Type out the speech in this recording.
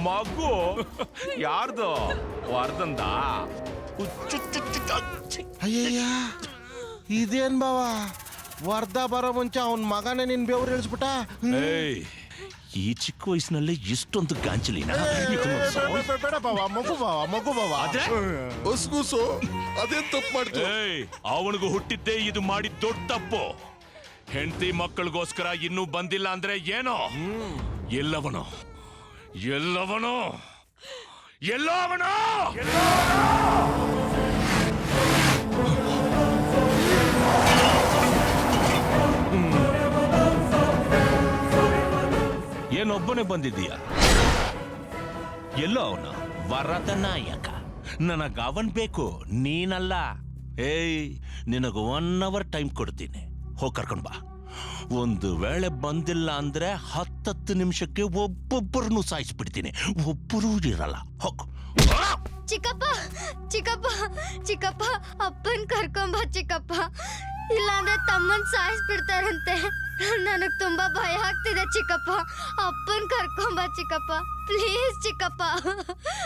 ಮಗು ಯಾರ್ದು ವರ್ದಂದ? ಅಯ್ಯಯ್ಯ ಇದೇನ್ ಬಾವ, ವರ್ಧ ಬರೋ ಮುಂಚೆ ಅವನ್ ಮಗನೇ ನಿನ್ ಬೆವ್ರು ಇಳಿಸ್ಬಿಟ್ಟ. ಏಯ್, ಈ ಚಿಕ್ಕ ವಯಸ್ಸಿನಲ್ಲೇ ಇಷ್ಟೊಂದು ಗಾಂಚಲಿನ? ಬೇಡ ಬಾವ, ಮಗು ಬಾವ, ಮಗು ಬಾವ. ಹೊಸ್ಗೂಸು ಅದೇನ್ ತಪ್ಪು ಮಾಡ್ತು? ಏಯ್, ಅವನಿಗೂ ಹುಟ್ಟಿದ್ದೇ ಇದು ಮಾಡಿದ ದೊಡ್ಡ ತಪ್ಪು. ಹೆಂಡತಿ ಮಕ್ಕಳಿಗೋಸ್ಕರ ಇನ್ನೂ ಬಂದಿಲ್ಲ ಅಂದ್ರೆ ಏನೋ? ಎಲ್ಲವನೋ ಎಲ್ಲವನೋ ಎಲ್ಲವನೋ ಏನೊಬ್ಬನೇ ಬಂದಿದ್ದೀಯ? ಎಲ್ಲೋ ಅವನು ವರದ ನಾಯಕ. ನನಗ ಅವನ್ ಬೇಕು, ನೀನಲ್ಲ. ಏಯ್, ನಿನಗ 1 hour ಟೈಮ್ ಕೊಡ್ತೀನಿ, ಹೋಗಿ ಕರ್ಕೊಂಡ್ ಬಾ. ಒಂದು ವೇಳೆ ಬಂದಿಲ್ಲ ಅಂದ್ರೆ 10 ನಿಮಿಷಕ್ಕೆ ಒಬ್ಬೊಬ್ಬರನ್ನು ಸಾಯಿಸ್ಬಿಡ್ತೀನಿ, ಒಬ್ಬರೂ ಇರಲ್ಲ. ಹೋಗು. ಚಿಕ್ಕಪ್ಪ ಚಿಕ್ಕಪ್ಪ ಚಿಕ್ಕಪ್ಪ, ಅಪ್ಪನ್ ಕರ್ಕೊಂಬ ಚಿಕ್ಕಪ್ಪ, ಇಲ್ಲಾಂದ್ರೆ ತಮ್ಮನ್ ಸಾಯಿಸ್ಬಿಡ್ತಾರಂತೆ. ನನಗ್ ತುಂಬಾ ಭಯ ಆಗ್ತಿದೆ ಚಿಕ್ಕಪ್ಪ. ಅಪ್ಪನ್ ಕರ್ಕೊಂಬ ಚಿಕ್ಕಪ್ಪ, ಪ್ಲೀಸ್ ಚಿಕ್ಕಪ್ಪ.